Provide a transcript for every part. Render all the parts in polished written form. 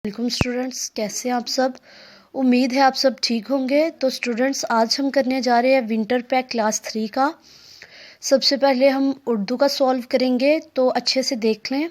Welcome students, कैसे हैं आप सब। उम्मीद है आप सब ठीक होंगे। तो स्टूडेंट्स, आज हम करने जा रहे हैं विंटर पैक क्लास 3 का। सबसे पहले हम उर्दू का सॉल्व करेंगे, तो अच्छे से देख लें।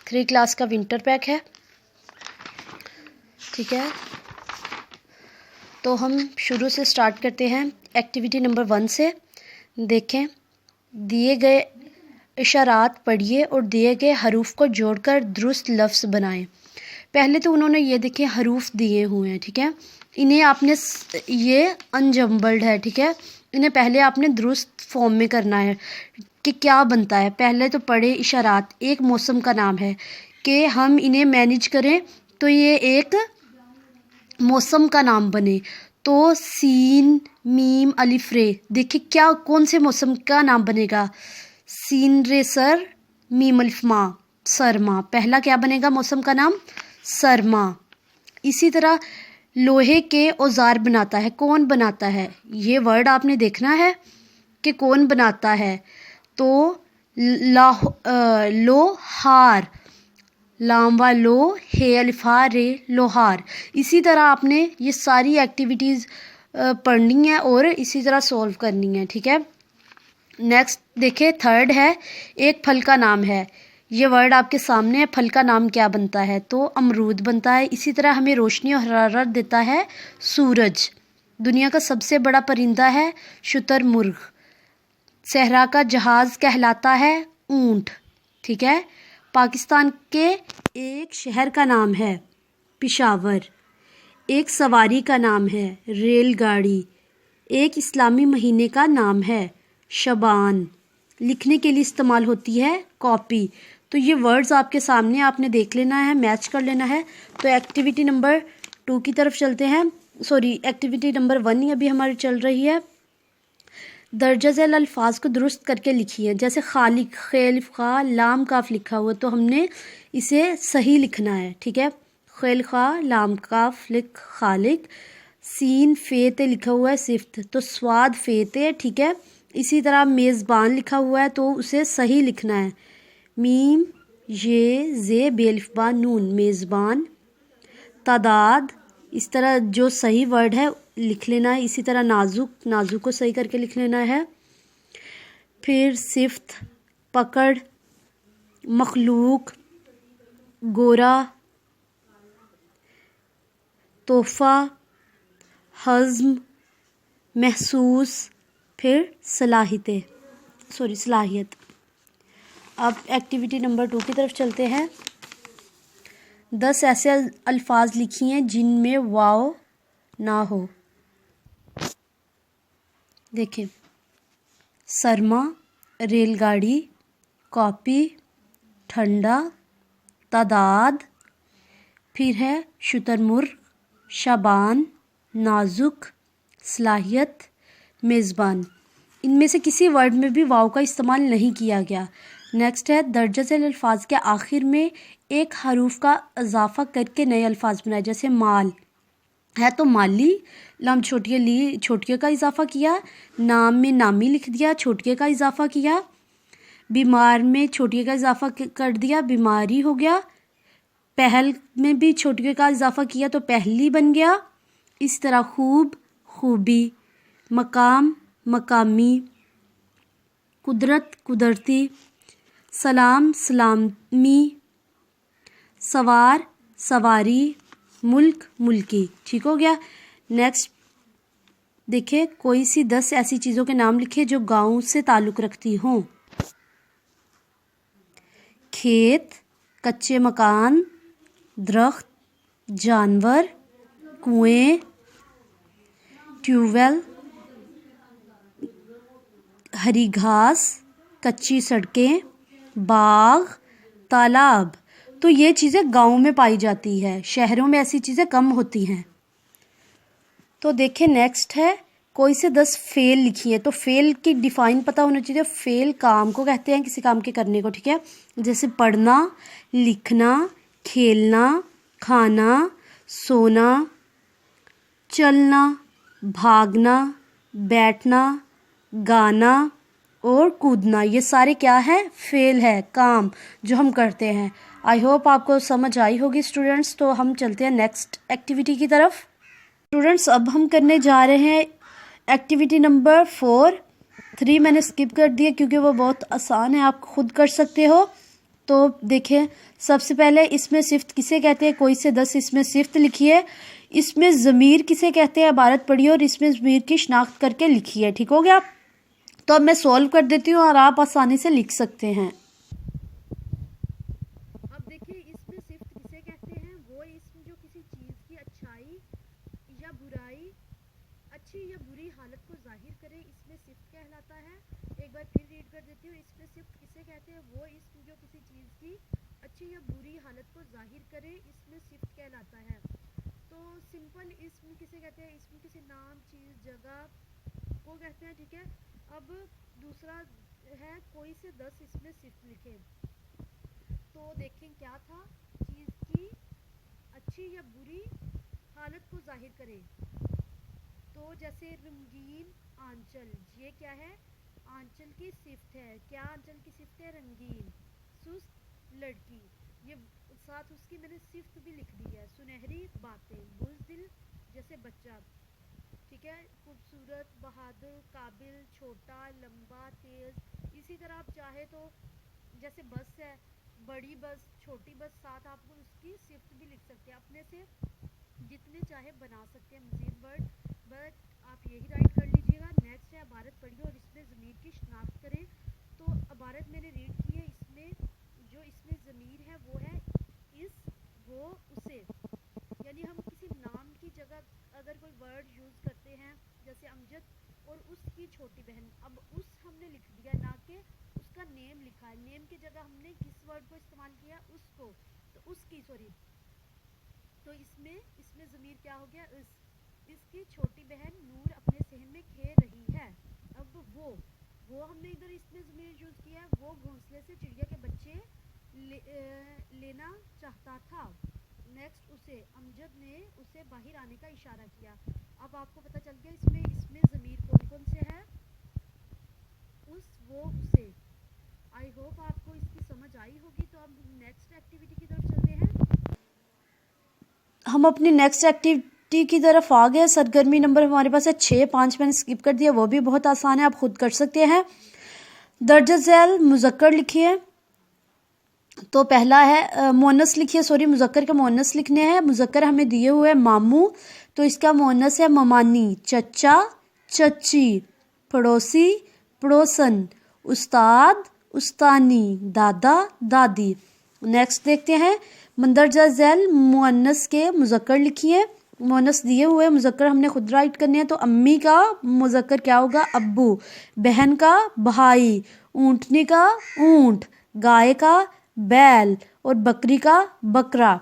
3 क्लास का विंटर पैक है, ठीक है। तो हम शुरू से स्टार्ट करते हैं एक्टिविटी नंबर 1 से। देखें, दिए गए इशारात पढ़िए और दिए गए हरूफ को जोड़कर दुरुस्त लफ्ज़ बनाएं। पहले तो उन्होंने ये देखें हरूफ दिए हुए हैं, ठीक है। इन्हें आपने, ये अनजम्बल्ड है, ठीक है। इन्हें पहले आपने दुरुस्त फॉर्म में करना है कि क्या बनता है। पहले तो पढ़े इशारात एक मौसम का नाम है कि हम इन्हें मैनेज करें तो ये एक मौसम का नाम बने। तो सीन मीम अलिफ रे, देखिए क्या कौन से मौसम का नाम बनेगा। सीन रे सर, मीम अलिफ मा, सरमा। पहला क्या बनेगा मौसम का नाम? सरमा। इसी तरह लोहे के औजार बनाता है, कौन बनाता है? ये वर्ड आपने देखना है कि कौन बनाता है। तो लोहार, लामवा लो हे अलिफा रे, लोहार। इसी तरह आपने ये सारी एक्टिविटीज़ पढ़नी है और इसी तरह सॉल्व करनी है, ठीक है। नेक्स्ट देखिए, थर्ड है एक फल का नाम है। ये वर्ड आपके सामने है। फल का नाम क्या बनता है? तो अमरूद बनता है। इसी तरह हमें रोशनी और हरारत देता है सूरज। दुनिया का सबसे बड़ा परिंदा है शुतुरमुर्ग। सहरा का जहाज़ कहलाता है ऊंट, ठीक है। पाकिस्तान के एक शहर का नाम है पेशावर। एक सवारी का नाम है रेलगाड़ी। एक इस्लामी महीने का नाम है शबान। लिखने के लिए इस्तेमाल होती है कॉपी। तो ये वर्ड्स आपके सामने, आपने देख लेना है, मैच कर लेना है। तो एक्टिविटी नंबर 2 की तरफ चलते हैं। एक्टिविटी नंबर 1 ही अभी हमारी चल रही है। दर्जा झेल अल्फाज को दुरुस्त करके लिखिए। जैसे खालिक, खेल खा लाम काफ लिखा हुआ, तो हमने इसे सही लिखना है, ठीक है। खेल खा लाम काफ लिख खालिक। सीन फेते लिखा हुआ है सिफ्त, तो स्वाद फेते, ठीक है। इसी तरह मेज़बान लिखा हुआ है तो उसे सही लिखना है। मीम ये जे बेलिफबा नून, मेज़बान। तादाद, इस तरह जो सही वर्ड है लिख लेना है। इसी तरह नाजुक, नाजुक को सही करके लिख लेना है। फिर सिफ्त, पकड़, मखलूक, गोरा, तोहफ़ा, हज़्म, महसूस, फिर सलाहियत। अब एक्टिविटी नंबर 2 की तरफ चलते हैं। 10 ऐसे अल्फाज लिखिए जिनमें वाव ना हो। देखिए, सरमा, रेलगाड़ी, कॉपी, ठंडा, तादाद, फिर है शुतुरमुर्ग, शबान, नाजुक, सलाहियत, मेज़बान। इनमें से किसी वर्ड में भी वाव का इस्तेमाल नहीं किया गया। नेक्स्ट है दर्जा झेल अल्फाज के आखिर में एक हरूफ का इजाफा करके नए अल्फाज बनाए। जैसे माल है तो माली, लाम छोटिया ली, छोटिया का इजाफा किया। नाम में नामी लिख दिया, छोटिया का इजाफा किया। बीमार में छोटिया का इजाफा कर दिया, बीमारी हो गया। पहल में भी छोटिया का इजाफा किया तो पहली बन गया। इस तरह खूब, खूबी, मकाम, मकामी, कुदरत, कुदरती, सलाम, सलामी, सवार, सवारी, मुल्क, मुल्की। ठीक हो गया। नेक्स्ट देखिए, कोई सी 10 ऐसी चीज़ों के नाम लिखे जो गांव से ताल्लुक़ रखती हों। खेत, कच्चे मकान, दरख्त, जानवर, कुएं, ट्यूबवेल, हरी घास, कच्ची सड़कें, बाग, तालाब। तो ये चीज़ें गांव में पाई जाती है, शहरों में ऐसी चीज़ें कम होती हैं। तो देखिए, नेक्स्ट है कोई से 10 फेल लिखी है। तो फेल की डिफ़ाइन पता होना चाहिए। फेल काम को कहते हैं, किसी काम के करने को, ठीक है। जैसे पढ़ना, लिखना, खेलना, खाना, सोना, चलना, भागना, बैठना, गाना और कूदना। ये सारे क्या है? फेल है, काम जो हम करते हैं। आई होप आपको समझ आई होगी स्टूडेंट्स। तो हम चलते हैं नेक्स्ट एक्टिविटी की तरफ। स्टूडेंट्स अब हम करने जा रहे हैं एक्टिविटी नंबर 4। 3 मैंने स्किप कर दिया क्योंकि वो बहुत आसान है, आप खुद कर सकते हो। तो देखें, सबसे पहले इसमें सिफ्त किसे कहते हैं, कोई से 10 इसमें सिफ्त लिखिए। इसमें ज़मीर किसे कहते हैं इबारत पढ़िए और इसमें ज़मीर की शनाख्त करके लिखिए। ठीक हो गया। तो अब मैं सॉल्व कर देती हूँ और आप आसानी से लिख सकते हैं। अब देखिए, इसमें सिफ्त किसे कहते हैं, वो इसमें जो किसी चीज़ की अच्छाई या बुराई, अच्छी या बुरी हालत को जाहिर करे, इसमें सिफ्त कहलाता है। एक बार फिर रीड कर देती हूँ। इसमें सिफ्त किसे कहते हैं, वो इसमें जो किसी चीज़ की अच्छी या बुरी हालत को जाहिर करे, इसमें सिफ्त कहलाता है। तो सिंपल इसमें किसे कहते हैं, इसमें किसी नाम, चीज़, जगह को कहते हैं। ठीक है। अब दूसरा है कोई से 10 इसमें सिफ्त लिखे। तो देखें क्या था, चीज़ की अच्छी या बुरी हालत को जाहिर करे। तो जैसे रंगीन आंचल, ये क्या है, आंचल की सिफ्त है। क्या आंचल की सिफ्त है, रंगीन। सुस्त लड़की, ये साथ उसकी मैंने सिफ्त भी लिख दी है। सुनहरी बातें, बुज़दिल जैसे बच्चा। ठीक है। खूबसूरत, बहादुर, काबिल, छोटा, लंबा, तेज। इसी तरह आप चाहे तो जैसे बस है, बड़ी बस, छोटी बस, साथ आप उसकी सिफ्त भी लिख सकते हैं। अपने से जितने चाहे बना सकते हैं मजीद वर्ड, बट आप यही राइट कर लीजिएगा। नेक्स्ट है इबारत पढ़िए और इसमें ज़मीर की शनाख्त करें। तो इबारत मैंने रीड की है। इसमें जो इसमें ज़मीर है वो है इस, वो, उसे। यानी हम किसी नाम की जगह अगर कोई वर्ड यूज़ करते हैं, जैसे अमजद और उसकी छोटी बहन, अब उस हमने लिख दिया, ना कि उसका नेम लिखा है। नेम की जगह हमने किस वर्ड को इस्तेमाल किया, उसको, तो उसकी, सॉरी। तो इसमें ज़मीर क्या हो गया, इसकी छोटी बहन नूर अपने सहन में खेल रही है। अब वो हमने इधर इसमें ज़मीर यूज़ किया है। वो घोंसले से चिड़िया के बच्चे लेना चाहता था। नेक्स्ट, उसे, अमजद ने उसे बाहर आने का इशारा किया। अब आपको पता चल गया इसमें ज़मीर कौन कौन से है, उस, वो, उसे। आई होप आपको इसकी समझ आई होगी। तो अब नेक्स्ट एक्टिविटी की तरफ चलते हैं। हम अपनी नेक्स्ट एक्टिविटी की तरफ आ गए। सरगर्मी नंबर हमारे पास है 6। 5 मैंने स्किप कर दिया, वो भी बहुत आसान है, आप खुद कर सकते हैं। दर्ज झैल मुज़क्कर लिखिए। तो पहला है मुअन्नस लिखिए, सॉरी मुज़क्कर के मुअन्नस लिखने हैं। मुज़क्कर हमें दिए हुए हैं मामू, तो इसका मुअन्नस है ममानी। चचा, चची, पड़ोसी, पड़ोसन, उस्ताद, उस्तानी, दादा, दादी। नेक्स्ट देखते हैं, मंदरजा झैल मुअन्नस के मुज़क्कर लिखिए। मुअन्नस दिए हुए मुज़क्कर हमने खुद राइट करने हैं। तो अम्मी का मुज़क्कर क्या होगा, अब्बू। बहन का भाई, ऊँटनी का ऊँट, गाय का बैल और बकरी का बकरा।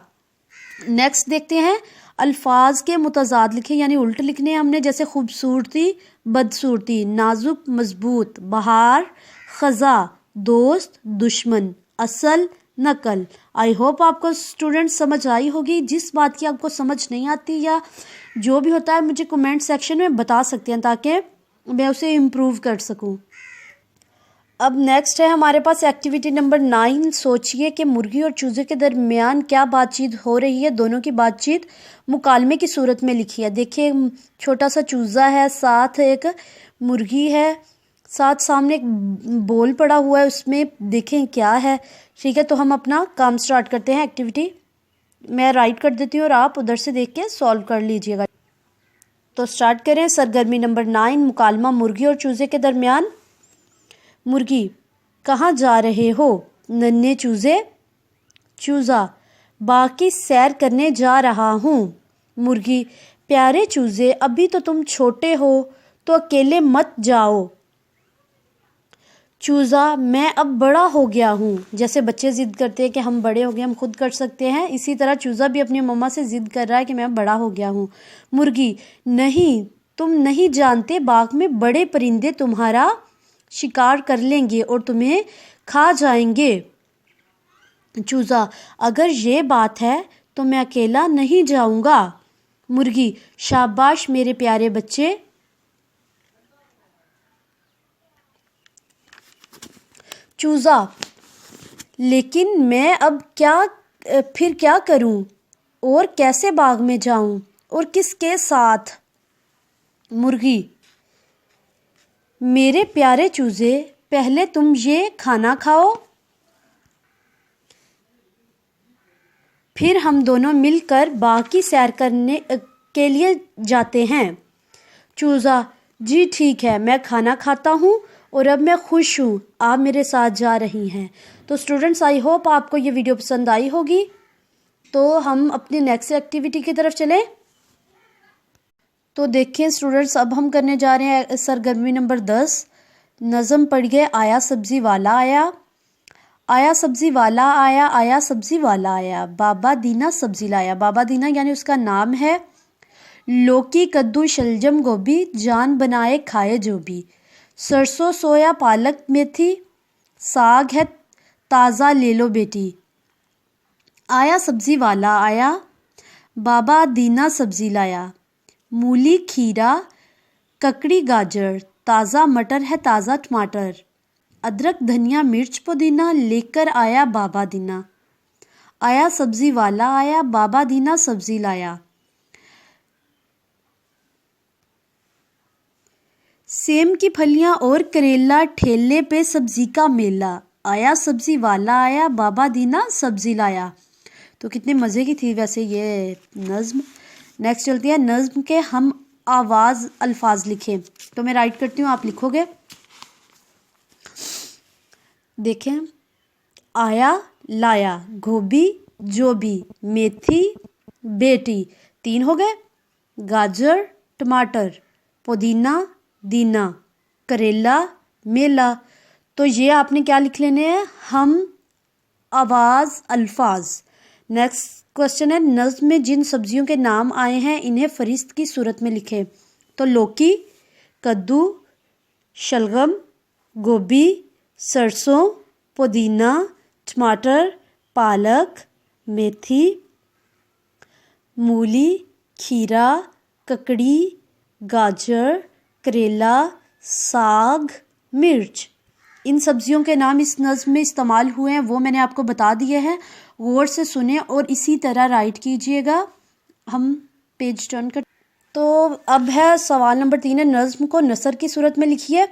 नेक्स्ट देखते हैं, अल्फाज के मुतज़ाद लिखे, यानी उल्ट लिखने हैं हमने। जैसे खूबसूरती, बदसूरती, नाजुक, मजबूत, बहार, ख़ज़ा, दोस्त, दुश्मन, असल, नकल। आई होप आपको स्टूडेंट्स समझ आई होगी। जिस बात की आपको समझ नहीं आती या जो भी होता है मुझे कमेंट सेक्शन में बता सकते हैं ताकि मैं उसे इम्प्रूव कर सकूं। अब नेक्स्ट है हमारे पास एक्टिविटी नंबर 9। सोचिए कि मुर्गी और चूजे के दरमियान क्या बातचीत हो रही है। दोनों की बातचीत मुकालमे की सूरत में लिखी है। देखिए, छोटा सा चूज़ा है, साथ एक मुर्गी है, साथ सामने एक बोल पड़ा हुआ है, उसमें देखें क्या है। ठीक है, तो हम अपना काम स्टार्ट करते हैं। एक्टिविटी मैं राइट कर देती हूँ और आप उधर से देख के सॉल्व कर लीजिएगा। तो स्टार्ट करें। सरगर्मी नंबर 9, मुकालमा मुर्गी और चूजे के दरमियान। मुर्गी, कहाँ जा रहे हो नन्हे चूजे। चूज़ा, बाग की सैर करने जा रहा हूँ। मुर्गी, प्यारे चूजे, अभी तो तुम छोटे हो तो अकेले मत जाओ। चूज़ा, मैं अब बड़ा हो गया हूँ। जैसे बच्चे ज़िद करते हैं कि हम बड़े हो गए, हम खुद कर सकते हैं, इसी तरह चूज़ा भी अपनी मम्मा से ज़िद कर रहा है कि मैं बड़ा हो गया हूँ। मुर्गी, नहीं, तुम नहीं जानते, बाग में बड़े परिंदे तुम्हारा शिकार कर लेंगे और तुम्हें खा जाएंगे। चूज़ा, अगर ये बात है तो मैं अकेला नहीं जाऊंगा। मुर्गी, शाबाश मेरे प्यारे बच्चे। चूज़ा, लेकिन मैं अब फिर क्या करूं और कैसे बाग में जाऊं और किसके साथ। मुर्गी, मेरे प्यारे चूजे, पहले तुम ये खाना खाओ, फिर हम दोनों मिलकर बाग की सैर करने के लिए जाते हैं। चूजा, जी ठीक है, मैं खाना खाता हूँ और अब मैं खुश हूँ, आप मेरे साथ जा रही हैं। तो स्टूडेंट्स, आई होप आपको ये वीडियो पसंद आई होगी। तो हम अपनी नेक्स्ट एक्टिविटी की तरफ चलें। तो देखिए स्टूडेंट्स, अब हम करने जा रहे हैं सरगर्मी नंबर 10। नज़म पढ़िए, आया सब्जी वाला आया, आया सब्जी वाला आया, आया सब्जी वाला आया, बाबा दीना सब्जी लाया। बाबा दीना यानी उसका नाम है। लौकी कद्दू शलजम गोभी, जान बनाए खाए जो भी। सरसों सोया पालक मेथी, साग है ताज़ा ले लो बेटी। आया सब्जी वाला आया, बाबा दीना सब्जी लाया। मूली खीरा ककड़ी गाजर, ताज़ा मटर है ताज़ा टमाटर। अदरक धनिया मिर्च पुदीना, लेकर आया बाबा दीना। आया सब्जी वाला आया, बाबा दीना सब्जी लाया। सेम की फलियां और करेला, ठेले पे सब्जी का मेला। आया सब्जी वाला आया, बाबा दीना सब्जी लाया। तो कितने मज़े की थी वैसे ये नज़्म। नेक्स्ट चलती है, नज़्म के हम आवाज़ अल्फाज लिखें। तो मैं राइट करती हूँ, आप लिखोगे। देखें, आया लाया, गोभी जो भी, मेथी बेटी, 3 हो गए। गाजर टमाटर, पुदीना दीना, करेला मेला। तो ये आपने क्या लिख लेने हैं, हम आवाज़ अल्फाज। नेक्स्ट क्वेश्चन है, नज़्म में जिन सब्जियों के नाम आए हैं इन्हें फरिश्त की सूरत में लिखें। तो लौकी कद्दू शलगम गोभी सरसों पुदीना टमाटर पालक मेथी मूली खीरा ककड़ी गाजर करेला साग मिर्च। इन सब्जियों के नाम इस नज़्म में इस्तेमाल हुए हैं वो मैंने आपको बता दिए हैं। गौर से सुने और इसी तरह राइट कीजिएगा। हम पेज टर्न कर। तो अब है सवाल नंबर 3 है, नज़्म को नसर की सूरत में लिखिए।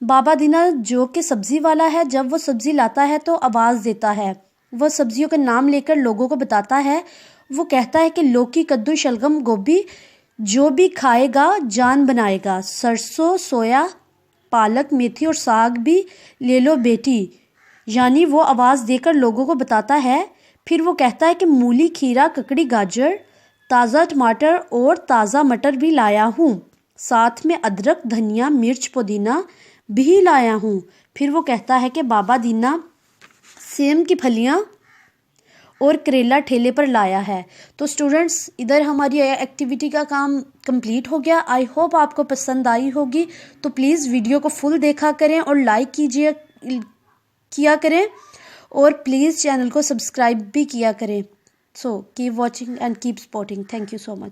बाबा दीना जो कि सब्ज़ी वाला है, जब वो सब्ज़ी लाता है तो आवाज़ देता है। वह सब्जियों के नाम लेकर लोगों को बताता है। वो कहता है कि लौकी कद्दू शलगम गोभी जो भी खाएगा जान बनाएगा। सरसों सोया पालक मेथी और साग भी ले लो बेटी। यानी वो आवाज़ देकर लोगों को बताता है। फिर वो कहता है कि मूली खीरा ककड़ी गाजर ताज़ा टमाटर और ताज़ा मटर भी लाया हूँ, साथ में अदरक धनिया मिर्च पुदीना भी लाया हूँ। फिर वो कहता है कि बाबा दीना सेम की फलियाँ और करेला ठेले पर लाया है। तो स्टूडेंट्स, इधर हमारी एक्टिविटी का काम कंप्लीट हो गया। आई होप आपको पसंद आई होगी। तो प्लीज़ वीडियो को फुल देखा करें और लाइक किया करें और प्लीज़ चैनल को सब्सक्राइब भी किया करें। So keep watching and keep supporting. Thank you so much.